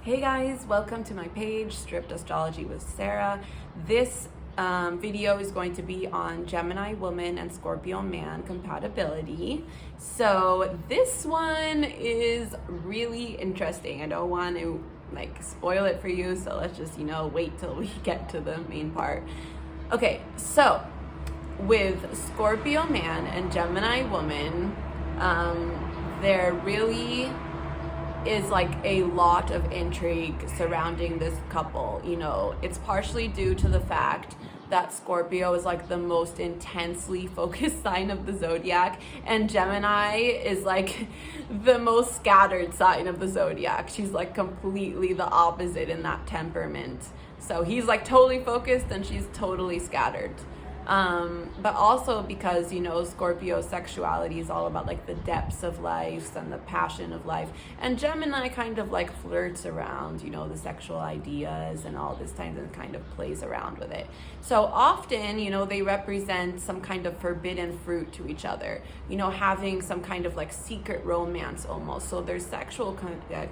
Hey guys, welcome to my page, Stripped Astrology with Sarah. This video is going to be on Gemini Woman and Scorpio Man compatibility. So this one is really interesting. I don't want to spoil it for you, so let's just wait till we get to the main part. Okay, so with Scorpio Man and Gemini Woman, there really is like a lot of intrigue surrounding this couple. It's partially due to the fact that Scorpio is like the most intensely focused sign of the zodiac, and Gemini is like the most scattered sign of the zodiac. She's like completely the opposite in that temperament. So he's like totally focused and she's totally scattered. But also because, Scorpio sexuality is all about like the depths of life and the passion of life. And Gemini kind of like flirts around, the sexual ideas and all this kind of plays around with it. So often, they represent some kind of forbidden fruit to each other, having some kind of like secret romance almost. So their sexual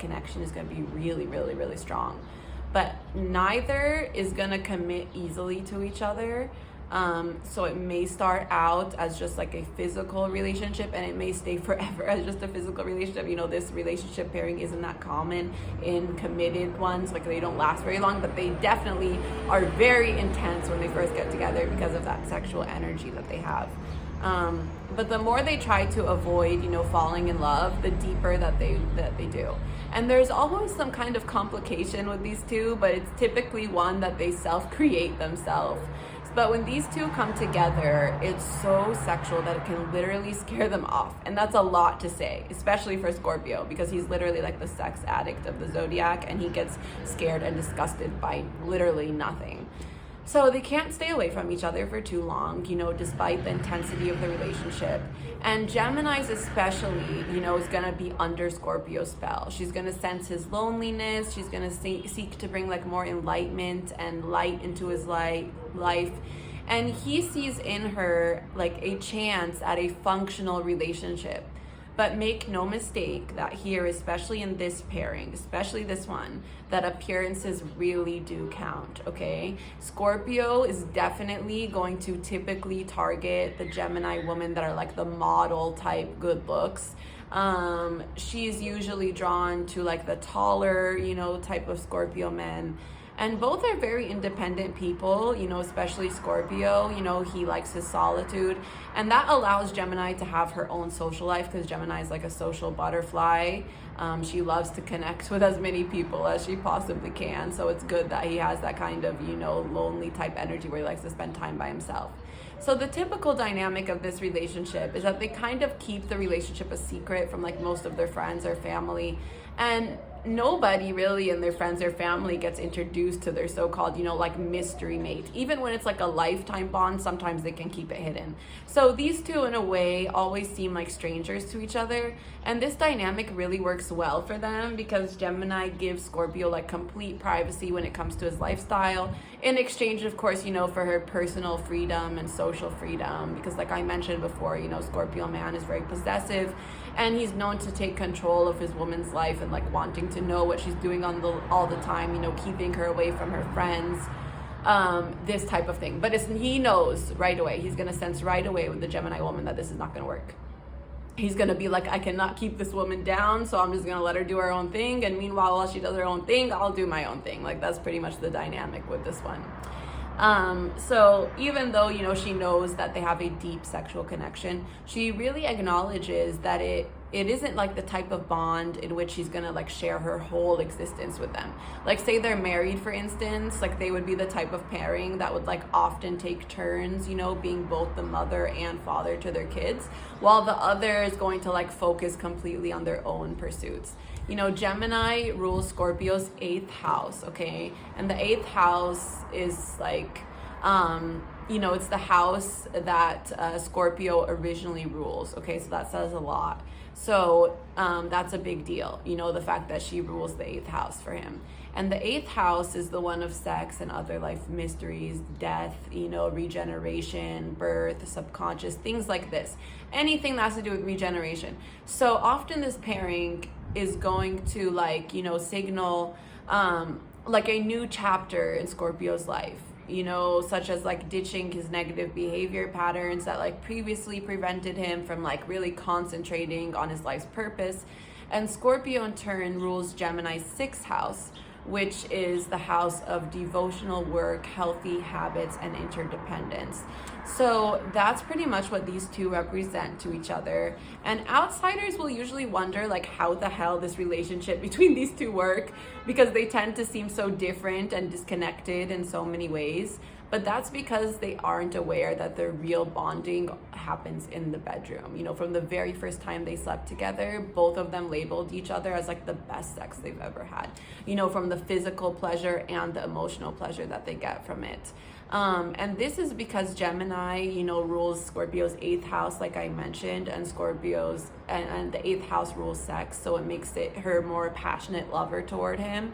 connection is going to be really, really, really strong. But neither is going to commit easily to each other. So it may start out as just like a physical relationship, and it may stay forever as just a physical relationship. This relationship pairing isn't that common in committed ones. Like, they don't last very long, but they definitely are very intense when they first get together because of that sexual energy that they have. But the more they try to avoid, falling in love, the deeper that they do. And there's always some kind of complication with these two, but it's typically one that they self-create themselves. But when these two come together, it's so sexual that it can literally scare them off. And that's a lot to say, especially for Scorpio, because he's literally like the sex addict of the zodiac, and he gets scared and disgusted by literally nothing. So they can't stay away from each other for too long, despite the intensity of the relationship. And Gemini's especially, is going to be under Scorpio's spell. She's going to sense his loneliness. She's going to seek to bring like more enlightenment and light into his life. And he sees in her like a chance at a functional relationship. But make no mistake that here, especially in this pairing, especially this one, that appearances really do count, okay? Scorpio is definitely going to typically target the Gemini women that are like the model type good looks. She's usually drawn to like the taller, type of Scorpio men. And both are very independent people, especially Scorpio, he likes his solitude. And that allows Gemini to have her own social life, because Gemini is like a social butterfly. She loves to connect with as many people as she possibly can. So it's good that he has that kind of, lonely type energy where he likes to spend time by himself. So the typical dynamic of this relationship is that they kind of keep the relationship a secret from like most of their friends or family. And nobody really in their friends or family gets introduced to their so-called, mystery mate. Even when it's like a lifetime bond, sometimes they can keep it hidden. So these two, in a way, always seem like strangers to each other. And this dynamic really works well for them because Gemini gives Scorpio like complete privacy when it comes to his lifestyle, in exchange, of course, for her personal freedom and social freedom. Because like I mentioned before, Scorpio man is very possessive, and he's known to take control of his woman's life and like wanting to know what she's doing all the time, keeping her away from her friends, this type of thing. But he knows right away, he's going to sense right away with the Gemini woman that this is not going to work. He's going to be like, I cannot keep this woman down, so I'm just going to let her do her own thing. And meanwhile, while she does her own thing, I'll do my own thing. Like, that's pretty much the dynamic with this one. So even though, she knows that they have a deep sexual connection, she really acknowledges that it isn't like the type of bond in which she's gonna like share her whole existence with them. Like, say they're married, for instance, like they would be the type of pairing that would like often take turns, being both the mother and father to their kids, while the other is going to like focus completely on their own pursuits. Gemini rules Scorpio's 8th house, okay? And the 8th house is like, it's the house that Scorpio originally rules, okay? So that says a lot. So that's a big deal, the fact that she rules the 8th house for him. And the 8th house is the one of sex and other life mysteries, death, regeneration, birth, subconscious, things like this. Anything that has to do with regeneration. So often this pairing is going to signal like a new chapter in Scorpio's life, you know, such as like ditching his negative behavior patterns that like previously prevented him from like really concentrating on his life's purpose. And Scorpio in turn rules Gemini's 6th house, which is the house of devotional work, healthy habits, and interdependence. So that's pretty much what these two represent to each other. And outsiders will usually wonder like how the hell this relationship between these two work, because they tend to seem so different and disconnected in so many ways. But that's because they aren't aware that their real bonding happens in the bedroom. You know, from the very first time they slept together, both of them labeled each other as like the best sex they've ever had. You know, from the physical pleasure and the emotional pleasure that they get from it. And this is because Gemini, you know, rules Scorpio's 8th house, like I mentioned, and Scorpio's and the 8th house rules sex. So it makes it her more passionate lover toward him.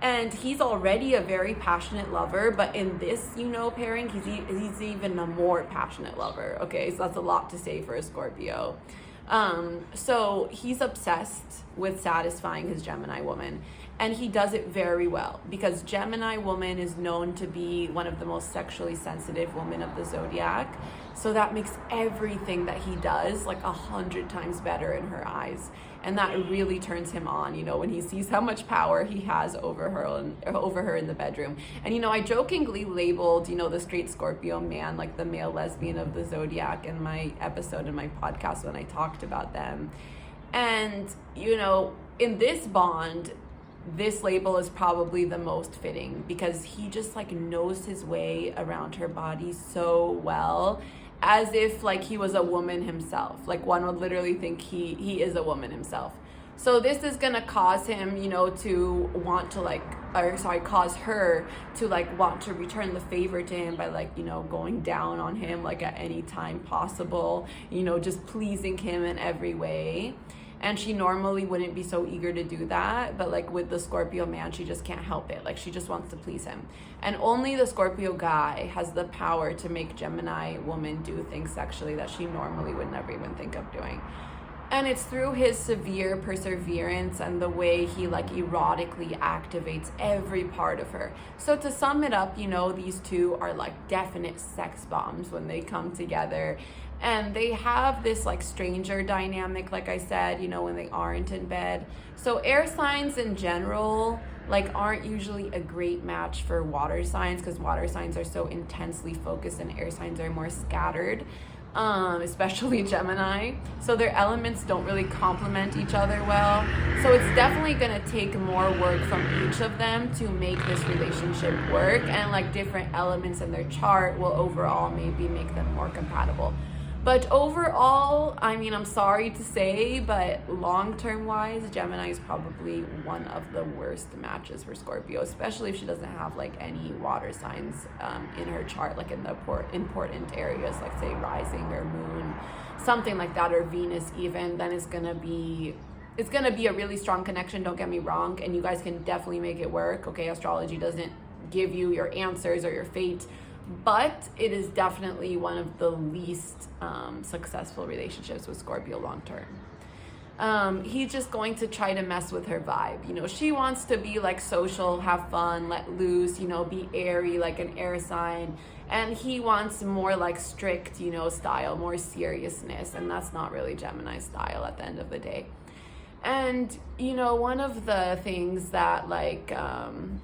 And he's already a very passionate lover, but in this, you know, pairing, he's even a more passionate lover. Okay, so that's a lot to say for a Scorpio. So he's obsessed with satisfying his Gemini woman, and he does it very well because Gemini woman is known to be one of the most sexually sensitive women of the zodiac. So that makes everything that he does like 100 times better in her eyes. And that really turns him on, you know, when he sees how much power he has over her in the bedroom. And, you know, I jokingly labeled, you know, the straight Scorpio man like the male lesbian of the zodiac in my episode in my podcast when I talked about them. And, you know, in this bond, this label is probably the most fitting because he just like knows his way around her body so well, as if like he was a woman himself. Like one would literally think he is a woman himself. So this is gonna cause him, you know, to want to cause her to like want to return the favor to him by like, you know, going down on him like at any time possible, you know, just pleasing him in every way. And she normally wouldn't be so eager to do that, but like with the Scorpio man, she just can't help it. Like she just wants to please him. And only the Scorpio guy has the power to make Gemini woman do things sexually that she normally would never even think of doing. And it's through his severe perseverance and the way he like erotically activates every part of her. So to sum it up, you know, these two are like definite sex bombs when they come together. And they have this like stranger dynamic, like I said, you know, when they aren't in bed. So air signs in general like aren't usually a great match for water signs because water signs are so intensely focused and air signs are more scattered, especially Gemini. So their elements don't really complement each other well. So it's definitely gonna take more work from each of them to make this relationship work, and like different elements in their chart will overall maybe make them more compatible. But overall, I mean, I'm sorry to say, but long-term wise, Gemini is probably one of the worst matches for Scorpio, especially if she doesn't have like any water signs in her chart, like in the important areas, like say rising or moon, something like that, or Venus even. Then it's gonna be a really strong connection, don't get me wrong, and you guys can definitely make it work. Okay, astrology doesn't give you your answers or your fate, but it is definitely one of the least successful relationships with Scorpio long term. He's just going to try to mess with her vibe. You know, she wants to be like social, have fun, let loose, you know, be airy like an air sign. And he wants more like strict, you know, style, more seriousness. And that's not really Gemini's style at the end of the day. And, you know, one of the things that like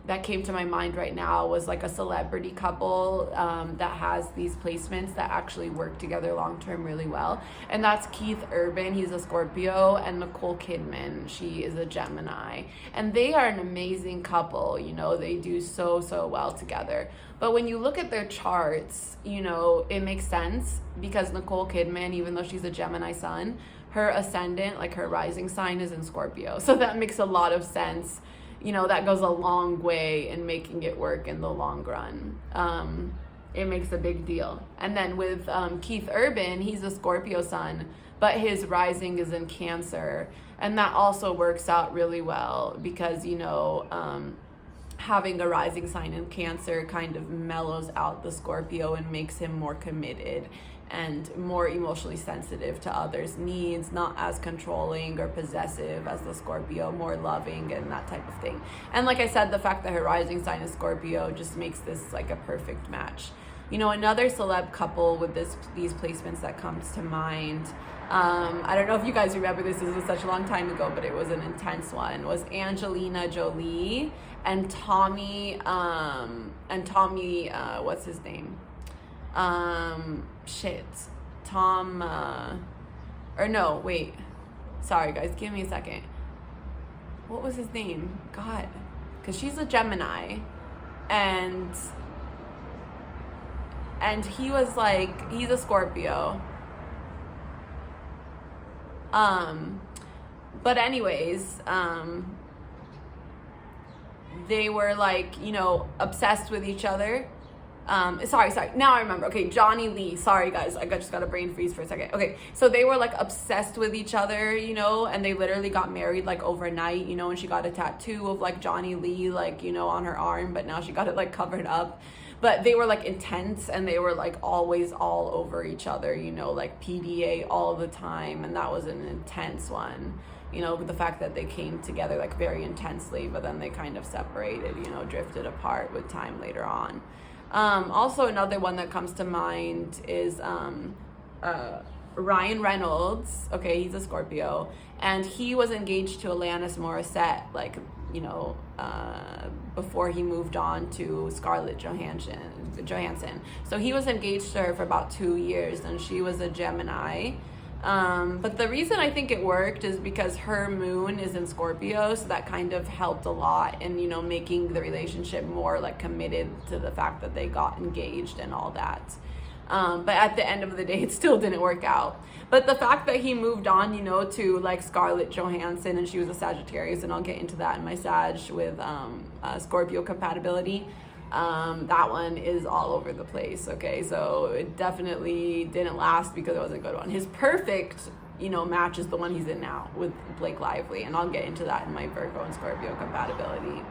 that came to my mind right now was like a celebrity couple that has these placements that actually work together long term really well. And that's Keith Urban, he's a Scorpio, and Nicole Kidman, she is a Gemini. And they are an amazing couple, you know, they do so well together. But when you look at their charts, you know, it makes sense because Nicole Kidman, even though she's a Gemini sun, her ascendant, like her rising sign, is in Scorpio. So that makes a lot of sense. You know, that goes a long way in making it work in the long run. It makes a big deal. And then with Keith Urban, he's a Scorpio sun, but his rising is in Cancer. And that also works out really well because, you know, having a rising sign in Cancer kind of mellows out the Scorpio and makes him more committed and more emotionally sensitive to others' needs, not as controlling or possessive as the Scorpio, more loving and that type of thing. And like I said, the fact that her rising sign is Scorpio just makes this like a perfect match. You know, another celeb couple with these placements that comes to mind, I don't know if you guys remember this was such a long time ago, but it was an intense one, was Angelina Jolie and Tommy, what's his name? Tom, or no, wait, sorry guys, give me a second. What was his name? God, because she's a Gemini, and he was like, he's a Scorpio. But anyways, they were like, you know, obsessed with each other. Sorry, now I remember. Okay, Johnny Lee. Sorry guys, I just got a brain freeze for a second. Okay, so they were like obsessed with each other, you know, and they literally got married like overnight, you know, and she got a tattoo of like Johnny Lee, like, you know, on her arm, but now she got it like covered up. But they were like intense, and they were like always all over each other, you know, like PDA all the time, and that was an intense one. You know, the fact that they came together like very intensely, but then they kind of separated, you know, drifted apart with time later on. Also, another one that comes to mind is Ryan Reynolds. Okay, he's a Scorpio, and he was engaged to Alanis Morissette, like, you know, before he moved on to Scarlett Johansson. So he was engaged to her for about 2 years, and she was a Gemini. But the reason I think it worked is because her moon is in Scorpio, so that kind of helped a lot in, you know, making the relationship more like committed to the fact that they got engaged and all that. But at the end of the day, it still didn't work out. But the fact that he moved on, you know, to like Scarlett Johansson, and she was a Sagittarius, and I'll get into that in my Sag with Scorpio compatibility. That one is all over the place. Okay, so it definitely didn't last because it wasn't a good one. His perfect, you know, match is the one he's in now with Blake Lively, and I'll get into that in my Virgo and Scorpio compatibility.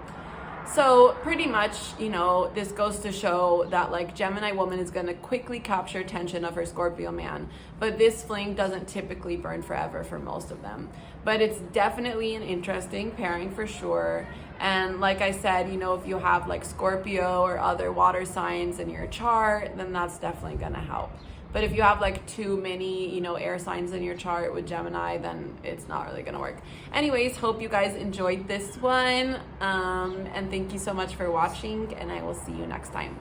So pretty much, you know, this goes to show that like Gemini woman is going to quickly capture attention of her Scorpio man, but this flame doesn't typically burn forever for most of them. But it's definitely an interesting pairing for sure. And like I said, you know, if you have like Scorpio or other water signs in your chart, then that's definitely going to help. But if you have like too many, you know, air signs in your chart with Gemini, then it's not really going to work. Anyways, hope you guys enjoyed this one. And thank you so much for watching, and I will see you next time.